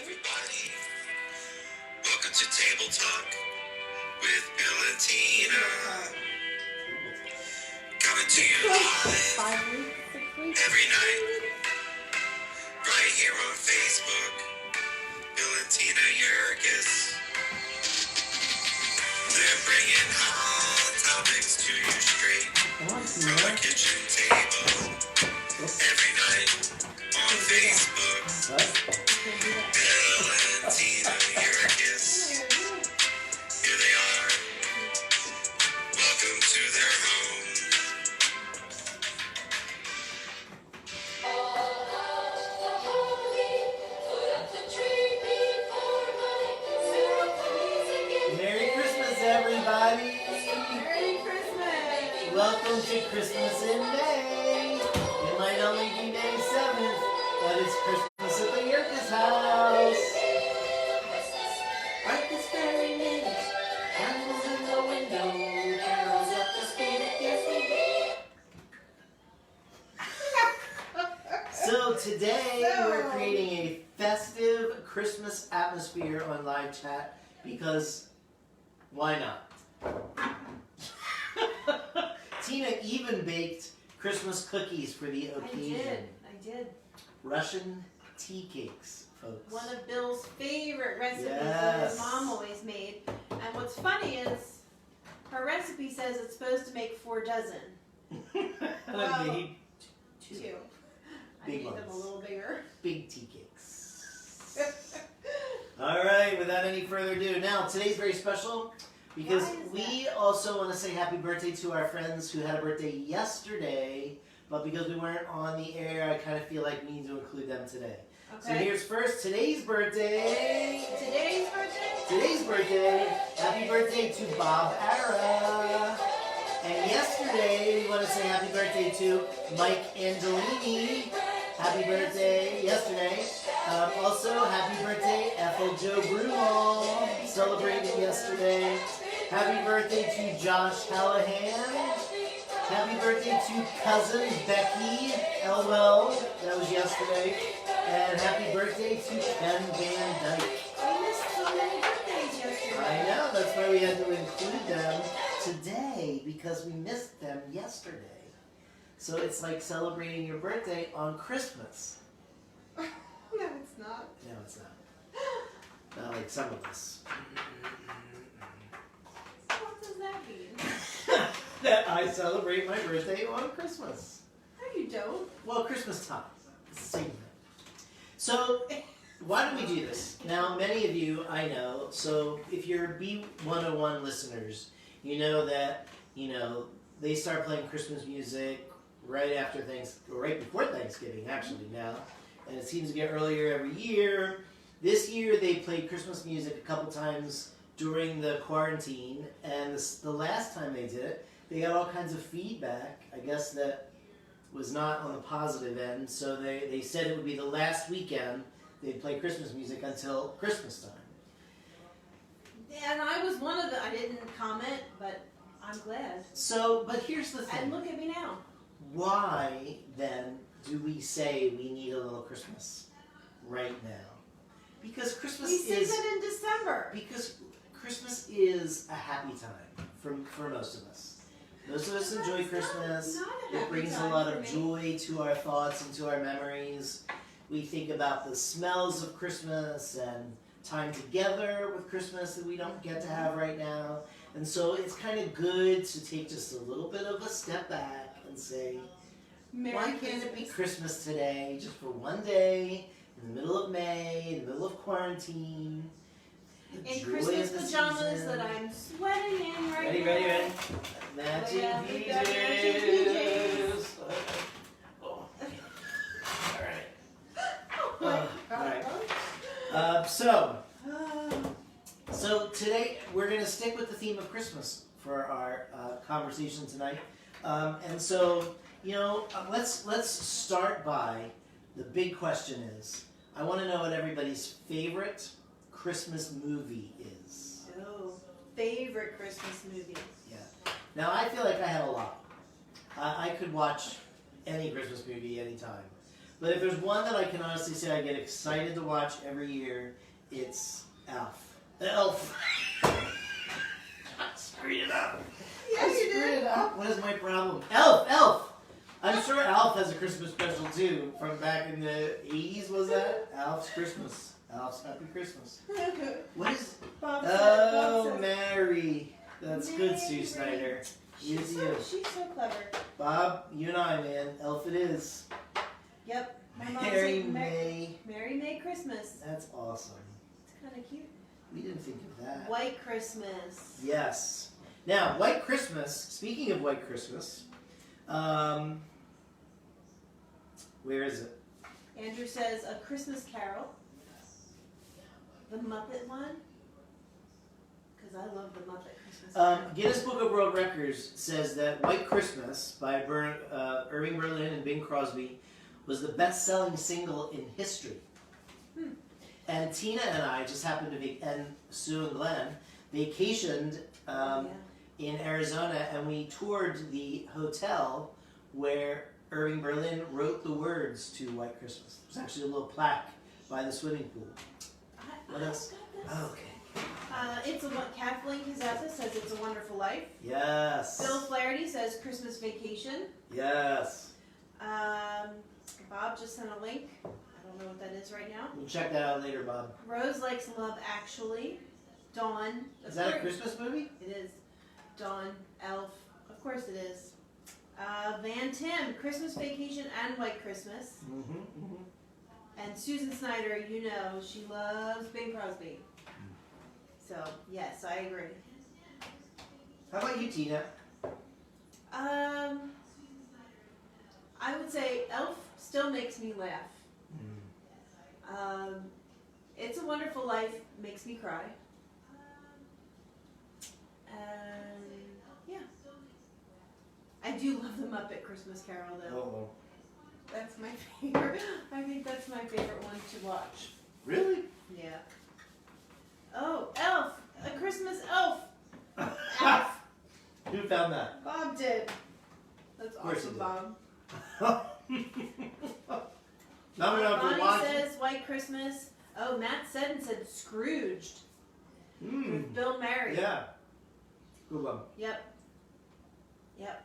everybody. Welcome to Table Talk with Bill and Tina. Coming to you live every night, right here on Facebook. Bill and Tina Yurgis. They're bringing hot topics to you straight from the kitchen table. Every night on Facebook. Bill and Tina Yurgis. Here they are. Welcome to their home. Merry Christmas, everybody! Merry Christmas! Welcome to Christmas in May. It might only be May 7th, but it's Christmas at the Yurgis house. Right this very minute, candles in the window, carols at the spinet, yes we did. So today we're creating a festive Christmas atmosphere on live chat because why not? Tina even baked Christmas cookies for the occasion. I did. Russian tea cakes, folks. One of Bill's favorite recipes that Yes. his mom always made. And what's funny is her recipe says it's supposed to make 4 dozen. I made Two. I Big made them a ones. little bigger. big tea cakes. All right, without any further ado, now today's very special because Why is we also want to say happy birthday to our friends who had a birthday yesterday, but because we weren't on the air, I kind of feel like we need to include them today. So Okay. here's first today's birthday. Today's birthday? Today's birthday. Happy birthday to Bob Ara. And yesterday, we want to say happy birthday to Mike Angelini. Happy birthday yesterday. Also, happy birthday Ethel Joe Brumall. Celebrated yesterday. Happy birthday to Josh Callahan. Happy birthday to cousin Becky Elwell. That was yesterday. And happy birthday to Ken Van Dyke. We missed so many birthdays yesterday. I know, that's why we had to include them today because we missed them yesterday. So it's like celebrating your birthday on Christmas. No, it's not. No, it's not. Not like some of us. What does that mean? That I celebrate my birthday on Christmas. No, you don't. Well, Christmas time. It's the same thing. So, why do we do this? Now, many of you I know, so if you're B101 listeners, you know that, they start playing Christmas music right before Thanksgiving, actually, now. And it seems to get earlier every year. This year, they played Christmas music a couple times during the quarantine, and the last time they did it, they got all kinds of feedback, I guess that was not on the positive end, so they said it would be the last weekend they'd play Christmas music until Christmas time. And I was one of I didn't comment, but I'm glad. So, but here's the And thing. look at me now. Why, then, do we say we need a little Christmas right now? Because Christmas We sing is... that in December. Because Christmas is a happy time for most of us. Most of us But enjoy that's Christmas. not a It happy brings a time lot for of me. joy to our thoughts and to our memories. We think about the smells of Christmas and time together with Christmas that we don't get to have right now. And so it's kind of good to take just a little bit of a step back and say, Merry why can't it be Christmas. Christmas today, just for one day, in the middle of May, in the middle of quarantine? The In joy Christmas of the pajamas season. that I'm sweating in right Ready, now. ready? Matching yeah, PJs. we've got matching Oh. All right. Oh my All right. God. So today we're going to stick with the theme of Christmas for our conversation tonight. And so, let's start by the big question is, I want to know what everybody's favorite Christmas movie is. Oh, favorite Christmas movie. Yeah. Now, I feel like I have a lot. I could watch any Christmas movie anytime. But if there's one that I can honestly say I get excited to watch every year, it's Elf. Elf. I screwed it up. Yeah, I you screwed did. it up. What is my problem? Elf. Elf. I'm sure Elf has a Christmas special too from back in the 80s. Was that Elf's Christmas? Elf's Happy Christmas. What is? Bob Oh, said, Mary. That's good, Sue Mary. Snyder. she's so clever. Bob, you and I, man. Elf it is. Yep. My mom Mary said May. Merry May Christmas. That's awesome. It's kind of cute. We didn't think of that. White Christmas. Yes. Now, White Christmas. Speaking of White Christmas, where is it? Andrew says A Christmas Carol. The Muppet one. Because I love the Muppet Christmas Carol. Guinness Book of World Records says that White Christmas by Irving Berlin and Bing Crosby was the best-selling single in history. And Tina and I just happened to be, and Sue and Glenn, vacationed in Arizona, and we toured the hotel where Irving Berlin wrote the words to White Christmas. There's actually a little plaque by the swimming pool. What else? Got this. Okay. It's a Kathleen Kazaza says It's a Wonderful Life. Yes. Bill Flaherty says Christmas Vacation. Yes. Bob just sent a link. I don't know what that is right now. We'll check that out later, Bob. Rose likes Love Actually. Dawn. Is that a Christmas movie? It is. Dawn. Elf. Of course it is. Van Tim, Christmas Vacation and White Christmas. Mm-hmm. And Susan Snyder, you know, she loves Bing Crosby. So, yes, I agree. How about you, Tina? I would say Elf still makes me laugh. It's a Wonderful Life makes me cry. And yeah. I do love the Muppet Christmas Carol though. Oh, That's my favorite. I think that's my favorite one to watch. really? Yeah. Oh, Elf! A Christmas Elf! Elf! Who found that? Bob did. That's course awesome, he did. Bob. Now we don't have to Bonnie watch says White Christmas. Oh, Matt Seddon said Scrooged it. with Bill Murray. Yeah. Good one. Yep. Yep.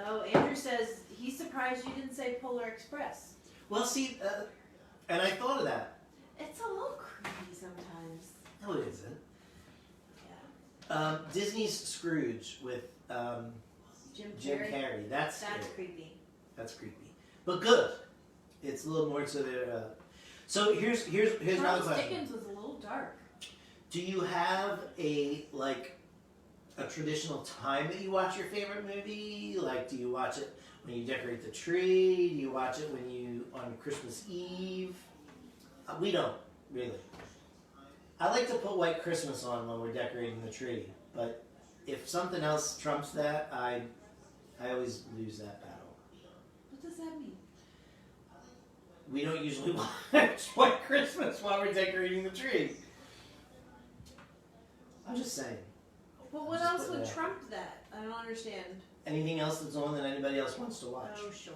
Oh, Andrew says he's surprised you didn't say Polar Express. Well, see, and I thought of that. It's a little creepy sometimes. No, it isn't. Yeah. Disney's Scrooge with Jim Jim Carrey. Carrey. That's That's scary. creepy. That's creepy, but good. It's a little more to the. So here's another Charles question. Dickens was a little dark. Do you have a traditional time that you watch your favorite movie? Like, do you watch it when you decorate the tree? Do you watch it when you on Christmas Eve? We don't really. I like to put White Christmas on when we're decorating the tree, but if something else trumps that, I always lose that battle. What does that mean? We don't usually watch White Christmas while we're decorating the tree. I'm just saying. Well, what Just else put would that. trump that? I don't understand. Anything else that's on that anybody else wants to watch? Oh, sure.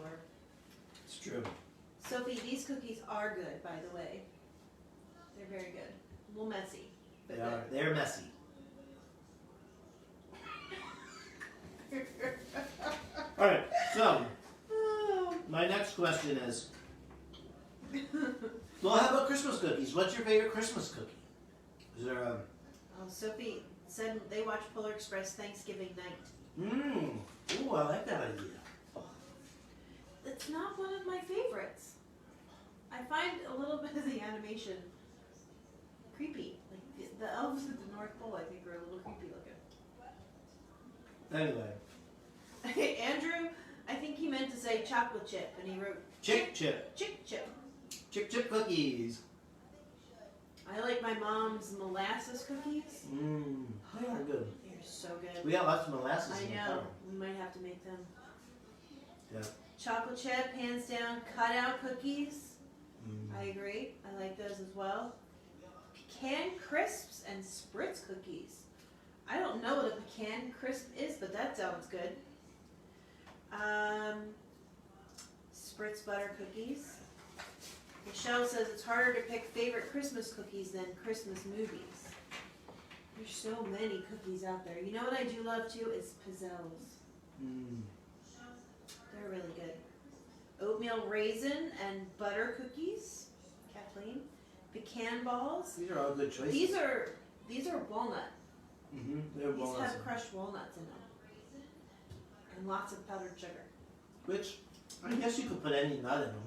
It's true. Sophie, these cookies are good, by the way. They're very good. A little messy. They are. They're messy. All right. So my next question is, well, how about Christmas cookies? What's your favorite Christmas cookie? Is there a? Oh, Sophie said they watch Polar Express Thanksgiving night. Ooh, I like that idea. It's not one of my favorites. I find a little bit of the animation creepy. Like the elves at the North Pole, I think, are a little creepy looking. Anyway, Andrew, I think he meant to say chocolate chip, and he wrote chick chip, chick chip. chick chip cookies. I like my mom's molasses cookies. They are good. They're so good. We got lots of molasses I in the know. car. We might have to make them. Yeah. Chocolate chip, hands down. Cutout cookies. I agree. I like those as well. Pecan crisps and spritz cookies. I don't know what a pecan crisp is, but that sounds good. Spritz butter cookies. Michelle says it's harder to pick favorite Christmas cookies than Christmas movies. There's so many cookies out there. You know what I do love too is pizzelles. They're really good. Oatmeal raisin and butter cookies. Kathleen. Pecan balls. These are all good choices. These are walnut. They're These walnuts. have crushed walnuts in them. And lots of powdered sugar. Which, I guess you could put any nut in them.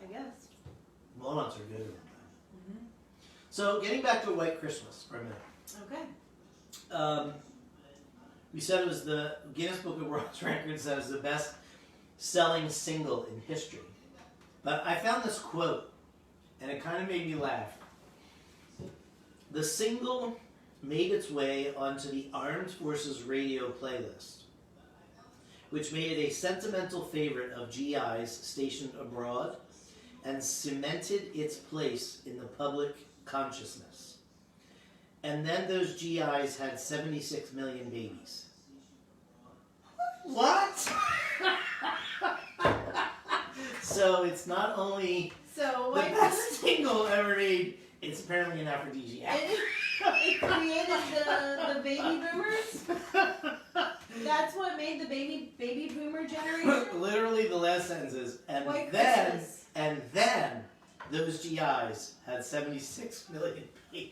I guess. Walnuts are good. So, getting back to White Christmas for a minute. Okay. We said it was the Guinness Book of World Records said it was the best selling single in history. But I found this quote, and it kind of made me laugh. The single made its way onto the Armed Forces radio playlist, which made it a sentimental favorite of GIs stationed abroad and cemented its place in the public consciousness. And then those GIs had 76 million babies. What? So it's not only So the White best Christmas, single ever made, it's apparently an aphrodisiac. it created the baby boomers. That's what made the baby boomer generation. Literally the last sentence is, White then Christmas. those GIs had 76 million babies.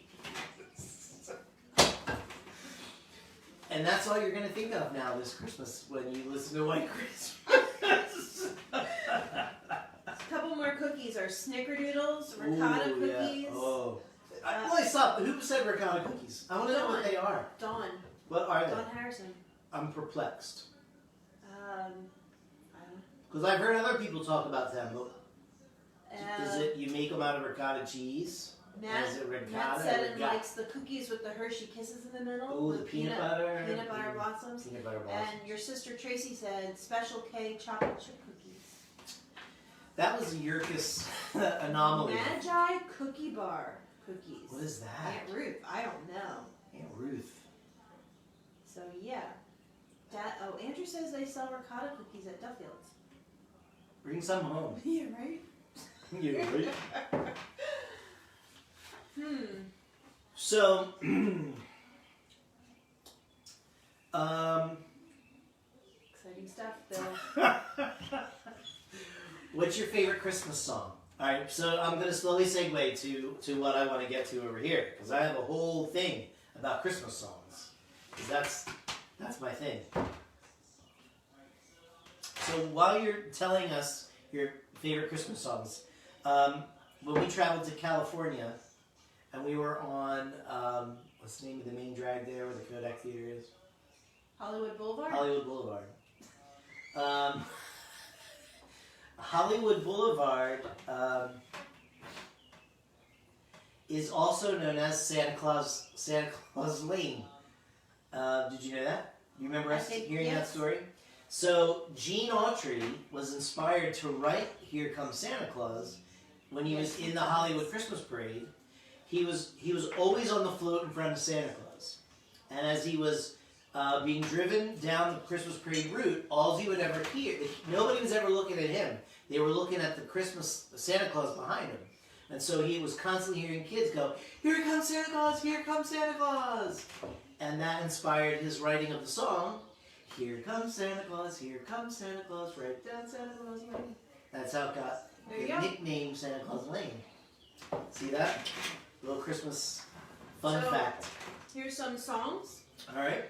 And that's all you're going to think of now this Christmas when you listen to White Christmas. A couple more cookies are Snickerdoodles, ricotta Ooh, yeah. cookies. Oh. Stop. Who said ricotta cookies? I want to know what Dawn. they are. Dawn. What are they? Dawn Harrison. I'm perplexed. I don't Because I've heard other people talk about them. But know. is it you make them out of ricotta cheese? Matt, Is it ricotta? Matt said or it likes the cookies with the Hershey Kisses in the middle. Oh, the with peanut butter. Peanut butter blossoms. Peanut butter blossoms. And your sister Tracy said Special K chocolate chip cookies. That was a Yerkes anomaly. Magi Cookie Bar cookies. What is that? Aunt Ruth. I don't know. Aunt Ruth. So yeah. Andrew says they sell ricotta cookies at Duffield's. Bring some home. Yeah, right? Yeah, right. So, Exciting stuff, Bill. what's your favorite Christmas song? All right, so I'm going to slowly segue to what I want to get to over here because I have a whole thing about Christmas songs. 'Cause that's my thing. So while you're telling us your favorite Christmas songs, when we traveled to California and we were on what's the name of the main drag there where the Kodak Theater is? Hollywood Boulevard? Hollywood Boulevard. Hollywood Boulevard is also known as Santa Claus Lane. Did you know that? You remember I us think, hearing that yes. story? So Gene Autry was inspired to write "Here Comes Santa Claus" when he was in the Hollywood Christmas Parade. He was always on the float in front of Santa Claus, and as he was being driven down the Christmas Parade route, all he would ever hear, nobody was ever looking at him. They were looking at the Christmas Santa Claus behind him. And so he was constantly hearing kids go, "Here comes Santa Claus, here comes Santa Claus." And that inspired his writing of the song, "Here comes Santa Claus, right down Santa Claus Lane." That's how it got There you the go. nickname Santa Claus Lane. See that? Little Christmas fun So- fact. Here's some songs. All right.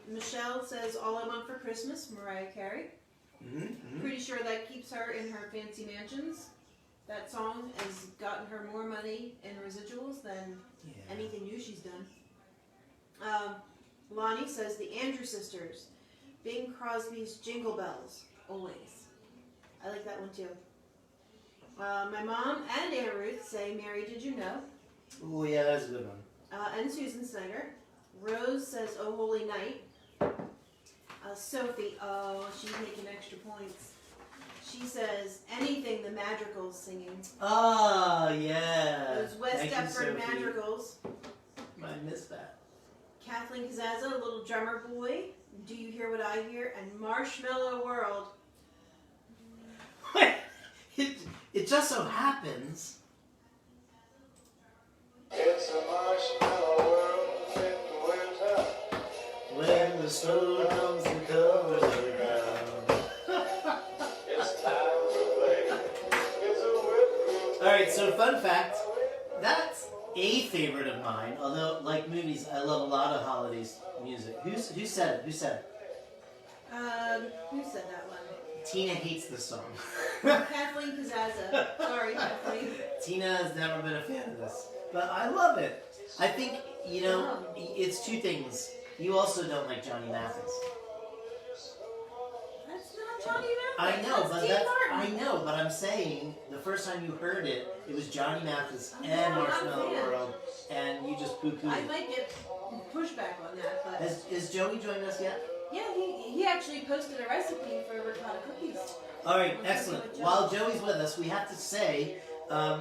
Michelle says All I Want for Christmas, Mariah Carey. Mm-hmm. Pretty sure that keeps her in her fancy mansions. That song has gotten her more money in residuals than Yeah. anything new she's done. Lonnie says the Andrew Sisters, Bing Crosby's Jingle Bells, always. I like that one too. My mom and Aunt Ruth say Mary Did You Know? Oh yeah, that's a good one. And Susan Snyder. Rose says Oh Holy Night. Sophie, she's making extra points. She says anything the Madrigals singing. Ah, yeah. Those West Thank you, Deptford Sophie. Madrigals. I missed that. Kathleen Kazaza, Little Drummer Boy. Do You Hear What I Hear? And Marshmallow World. it just so happens. It's a marshmallow world, it wears out. When the snow comes and covers the ground. It's time to play. It's a whip. Alright, so fun fact, that's a favorite of mine, although, like movies, I love a lot of holidays music. Who said it? Who said it? Who said that one? Tina hates this song. Kathleen Kazazza. Sorry, Kathleen. Tina has never been a fan of this, but I love it. I think, you know, it's two things. You also don't like Johnny Mathis. That's not Johnny Mathis. I know, That's but Steve Martin. I know, but I'm saying the first time you heard it, it was Johnny Mathis Oh, and I'm not a Marshmallow fan. World, and you just poo-pooed. I might get pushback on that, but Is Joey joined us yet? yeah, he actually posted a recipe for ricotta cookies. All right, excellent. While Joey's with us, we have to say,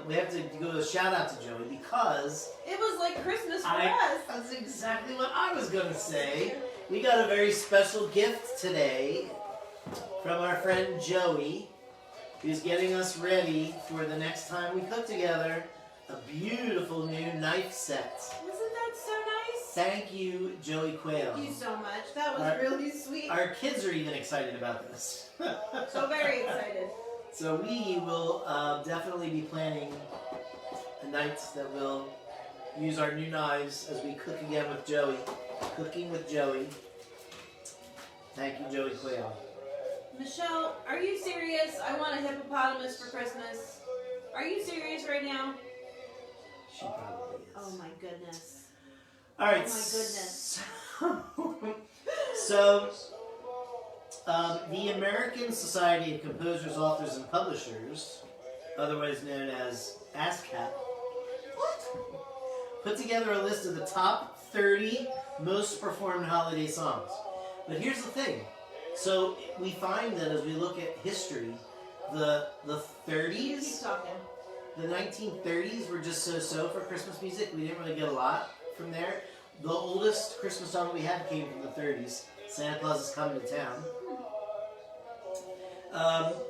we have to go a shout out to Joey because It was like Christmas for us. that's exactly what I was going to say. We got a very special gift today from our friend Joey, who's getting us ready for the next time we cook together. A beautiful new knife set. Isn't that so nice? Thank you, Joey Quayle. Thank you so much. That was Our- really sweet. Our kids are even excited about this. So very excited. So we will definitely be planning a night that we'll use our new knives as we cook again with Joey. Cooking with Joey. Thank you, Joey Quayle. Michelle, are you serious? I want a hippopotamus for Christmas. Are you serious right now? She probably is. Oh my goodness. All right. Oh my goodness. So, the American Society of Composers, Authors, and Publishers, otherwise known as ASCAP, put together a list of the top 30 most performed holiday songs. But here's the thing. So we find that as we look at history, the You 30s, keep talking. the 1930s were just so-so for Christmas music. We didn't really get a lot from there. The oldest Christmas song we had came from the 30s. Santa Claus is Coming to Town. It's good cooking.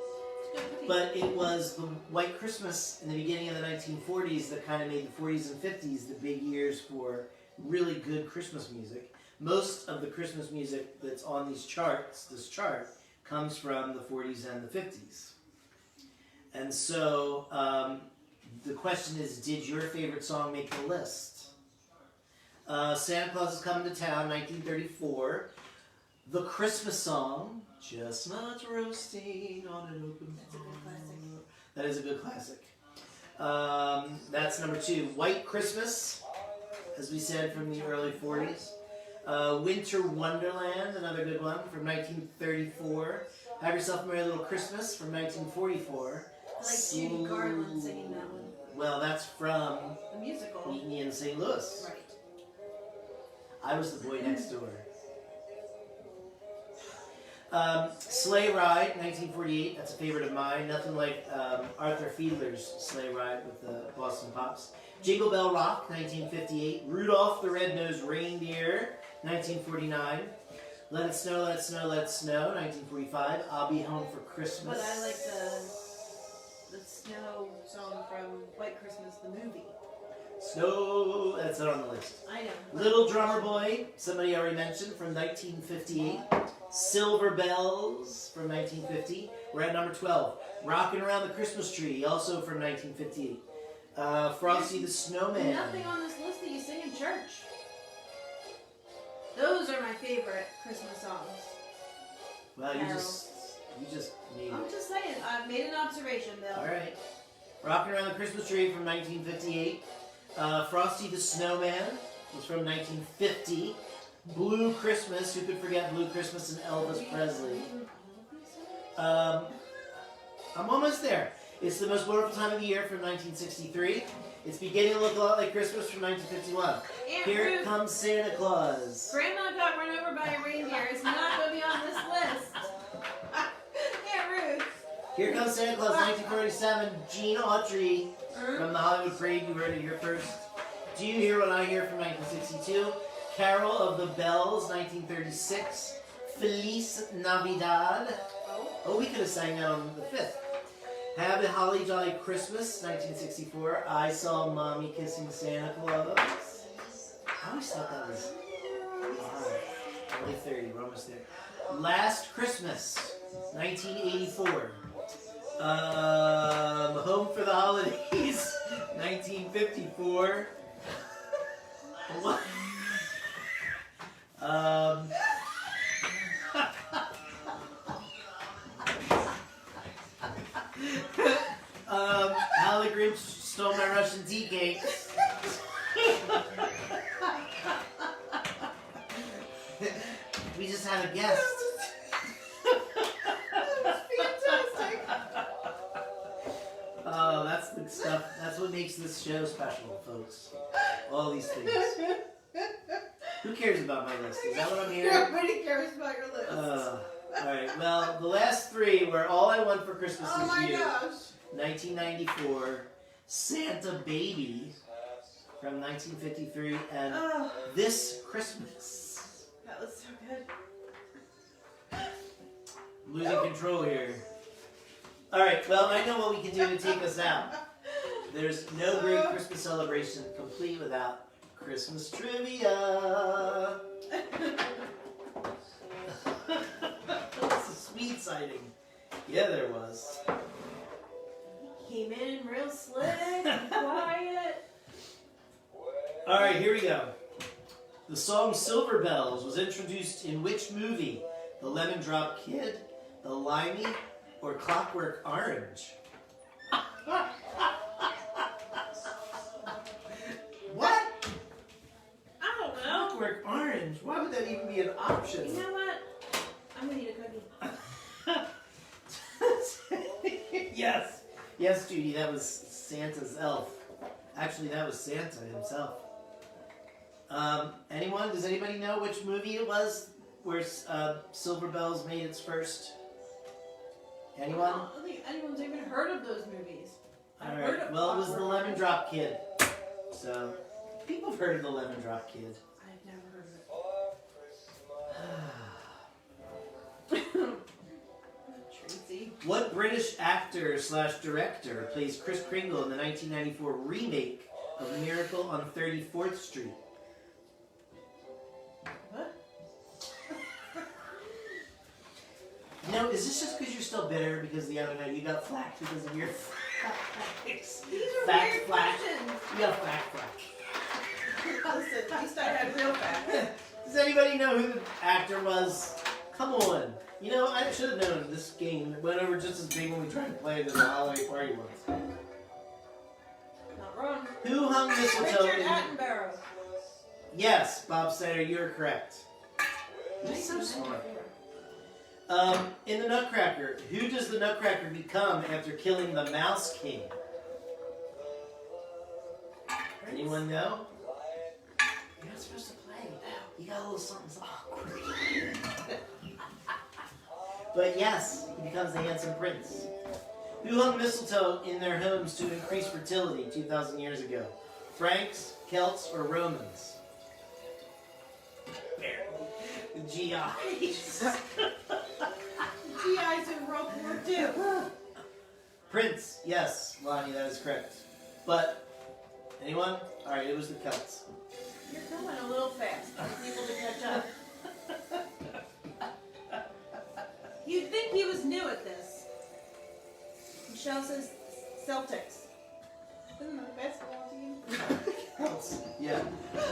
But it was the White Christmas in the beginning of the 1940s that kind of made the 40s and 50s the big years for really good Christmas music. Most of the Christmas music that's on these charts, this chart, comes from the 40s and the 50s. And so the question is, did your favorite song make the list? Santa Claus is Coming to Town, 1934. The Christmas Song, Chestnuts Roasting on an Open That's a good classic. Fire. That is a good classic. That's number 2. White Christmas, as we said, from the early 40s. Winter Wonderland, another good one, from 1934. Have Yourself a Merry Little Christmas, from 1944. I like Judy Garland singing that one. Well, that's from The musical. Meet Me in St. Louis. Right. I was the boy next door. Sleigh Ride, 1948. That's a favorite of mine. Nothing like Arthur Fiedler's Sleigh Ride with the Boston Pops. Jingle Bell Rock, 1958. Rudolph the Red-Nosed Reindeer, 1949. Let It Snow, Let It Snow, Let It Snow, 1945. I'll Be Home for Christmas. But I like the snow song from White Christmas, the movie. Snow, that's not on the list. I know. Little Drummer Boy, somebody already mentioned, from 1958. Silver Bells, from 1950. We're at number 12. Rockin' Around the Christmas Tree, also from 1958. Frosty the Snowman. Nothing on this list that you sing in church. Those are my favorite Christmas songs. Well, you Carols. just made I'm it. just saying, I've made an observation, Bill. All right. Rockin' Around the Christmas Tree from 1958. Frosty the Snowman was from 1950. Blue Christmas, who could forget Blue Christmas and Elvis Presley? I'm almost there. It's the most wonderful time of the year from 1963. It's beginning to look a lot like Christmas from 1951. Aunt Here Ruth, comes Santa Claus. Grandma got run over by a reindeer. It's not going to be on this list. Aunt Ruth. Here comes Santa Claus, 1947. Gene Autry from the Hollywood Parade. You heard it here first. Do You Hear What I Hear from 1962. Carol of the Bells, 1936. Feliz Navidad. Oh, we could have sang that on the 5th. Have a Holly Jolly Christmas, 1964. I Saw Mommy Kissing Santa Claus. I always thought that was only 30. We're almost there. Last Christmas, 1984. Home for the Holidays, 1954. What? How the Grinch Stole My Russian Tea Cake. We just had a guest. Fantastic. Oh, that's the stuff. That's what makes this show special, folks. All these things. Who cares about my list? Is that what I'm hearing? Nobody cares about your list. Alright, well, the last three were All I Want for Christmas Oh Is my You, gosh. 1994, Santa Baby from 1953, and Oh, This Christmas. that was so good. I'm losing control here. Alright, well, I know what we can do to take us out. There's no great Christmas celebration complete without Christmas trivia. It's a sweet sighting. Yeah, there was. Came in real slick and quiet. Alright, here we go. The song Silver Bells was introduced in which movie? The Lemon Drop Kid, The Limey, or Clockwork Orange? What? I don't know. Clockwork Orange? Why would that even be an option? You know what? I'm gonna eat a cookie. Yes. Yes, Judy, that was Santa's elf. Actually, that was Santa himself. Anyone? Does anybody know which movie it was where Silver Bells made its first? Anyone? I don't think anyone's even heard of those movies. I've heard Alright, of well, it was the Clockwork Lemon Orange. Drop Kid. So, people have heard of the Lemon Drop Kid. I've never heard of it. Tracy. What British actor / director plays Kris Kringle in the 1994 remake of Miracle on 34th Street? What? You know, is this just because you're still bitter because the other night you got flack because of your facts? These are Fact weird flack. questions. You got flack. Listen, at least I had real facts. Does anybody know who the actor was? Come on. You know, I should have known this game went over just as big when we tried to play it in the holiday party once. Not wrong. Who hung mistletoe Richard in... Attenborough. Yes, Bob Snyder, you're correct. He's so smart. In the Nutcracker, who does the Nutcracker become after killing the Mouse King? Anyone know? You're not supposed to play. You got a little something awkward. But yes, he becomes the handsome prince. Who hung mistletoe in their homes to increase fertility 2,000 years ago? Franks, Celts, or Romans? The GIs. GIs in World War II. Prince, yes, Lonnie, that is correct. But, anyone? Alright, it was the Celts. You're going a little fast for people to catch up. You'd think he was new at this. Michelle says Celtics. Isn't that a basketball team? Celts, yeah.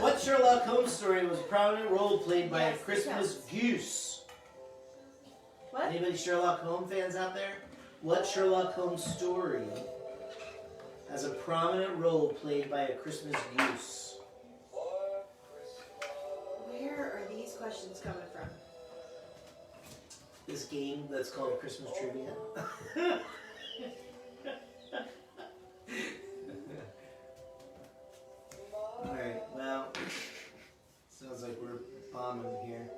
What Sherlock Holmes story was a prominent role played by Yes, a the Christmas Celts. goose? What? Anybody Sherlock Holmes fans out there? What Sherlock Holmes story has a prominent role played by a Christmas goose? Where are these questions coming from? This game that's called Christmas Trivia. Alright, well, sounds like we're bombing here.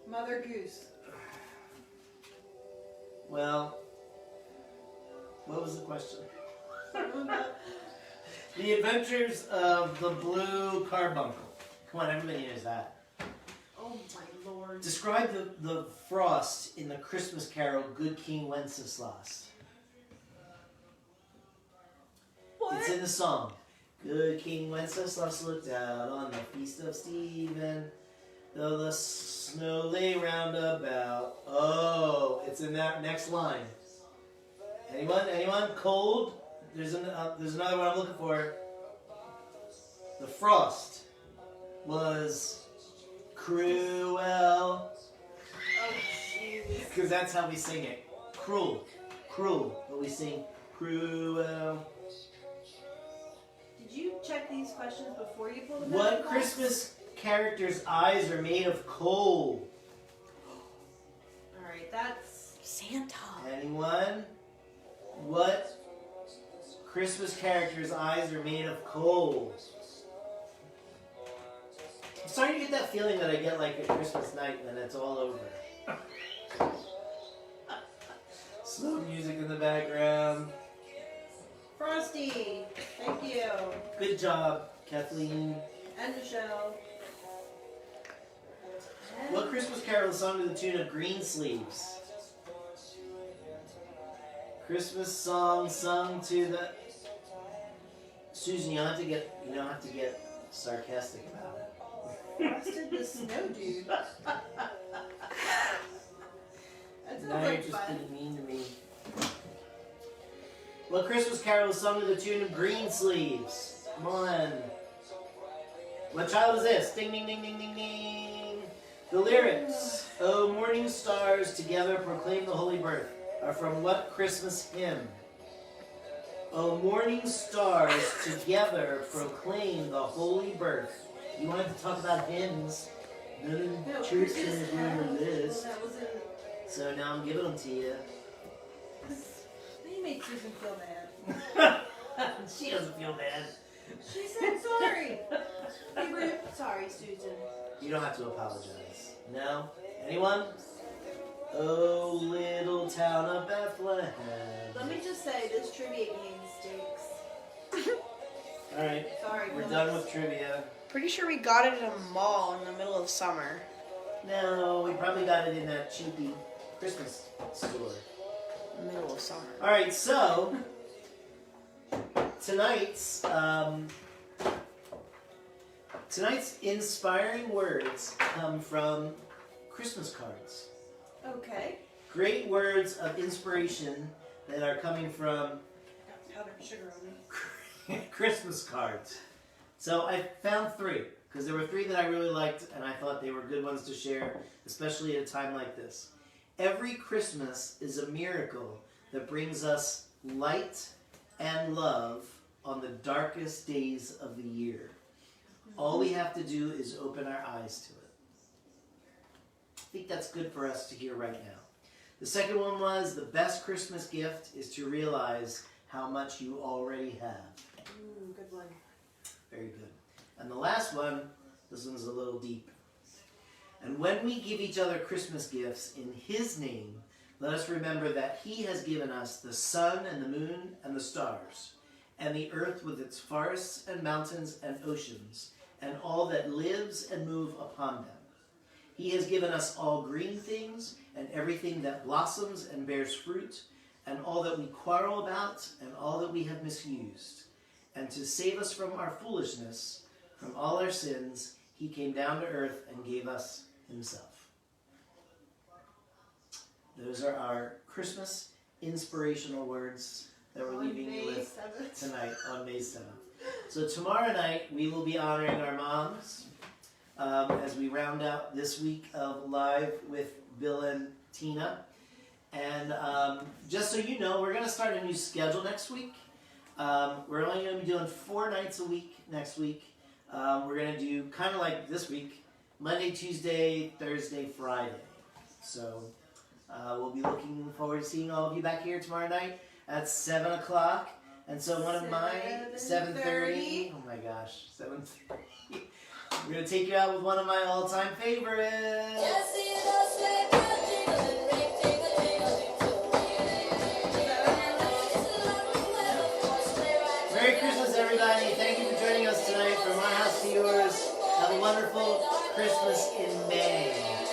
Mother Goose. Well, what was the question? Something about The Adventures of the Blue Carbuncle. Come on, everybody knows that. oh my lord. Lord. Describe the frost in the Christmas carol Good King Wenceslas. What? It's in the song. Good King Wenceslas looked out on the feast of Stephen, though the snow lay round about. Oh, it's in that next line. Anyone? Cold? There's another one I'm looking for. The frost was cruel. Oh, jeez. Because that's how we sing it. Cruel. But we sing cruel. Did you check these questions before you pulled them out? What of the box? Christmas character's eyes are made of coal? Alright, that's Santa. Anyone? What Christmas character's eyes are made of coal? I'm starting to get that feeling that I get like at Christmas night and then it's all over. Slow music in the background. Frosty. Thank you. Good job, Kathleen. And Michelle. And What Christmas carol is sung to the tune of Green Sleeves? Christmas song sung to the... Susan, you don't have to get sarcastic about it. Frosted the Snow Dude. That sounds Now you're like just fun. being mean to me. What Christmas carol is sung to the tune of Green Sleeves? Come on. What child is this? Ding, ding, ding, ding, ding, ding. The lyrics, "O morning stars, together proclaim the holy birth," are from what Christmas hymn? O morning stars, together proclaim the holy birth. You wanted to talk about hymns. None of No, the church Christmas can remember carols. this. That was in... So now I'm giving them to you. You made Susan feel bad. She doesn't feel bad. She said sorry. Be rude. Sorry, Susan. You don't have to apologize. No? Anyone? Oh, little town of Bethlehem. Let me just say, this trivia game stinks. Alright, Sorry, we're Phyllis. done with trivia. Pretty sure we got it at a mall in the middle of summer. No, we probably got it in that cheapy Christmas store. Middle of summer. Alright, so tonight's inspiring words come from Christmas cards. Okay. Great words of inspiration that are coming from I got powdered sugar on me. Christmas cards. So I found 3 because there were 3 that I really liked and I thought they were good ones to share, especially at a time like this. Every Christmas is a miracle that brings us light and love on the darkest days of the year. All we have to do is open our eyes to it. I think that's good for us to hear right now. The second one was, the best Christmas gift is to realize how much you already have. Ooh, good one. Very good. And the last one, this one's a little deep. And when we give each other Christmas gifts in His name, let us remember that He has given us the sun and the moon and the stars, and the earth with its forests and mountains and oceans, and all that lives and moves upon them. He has given us all green things, and everything that blossoms and bears fruit, and all that we quarrel about, and all that we have misused. And to save us from our foolishness, from all our sins, He came down to earth and gave us Himself. Those are our Christmas inspirational words that we're leaving you with tonight on May 7th. So tomorrow night we will be honoring our moms as we round out this week of Live with Bill and Tina. And just so you know, we're going to start a new schedule next week. We're only going to be doing 4 nights a week next week. We're going to do kind of like this week, Monday, Tuesday, Thursday, Friday. So we'll be looking forward to seeing all of you back here tomorrow night at 7 o'clock. And so one of my 7:30. Oh my gosh, 7:30. We're going to take you out with one of my all-time favorites. Merry Christmas, everybody. Thank you for joining us tonight from our house to yours. Have a wonderful Christmas in May.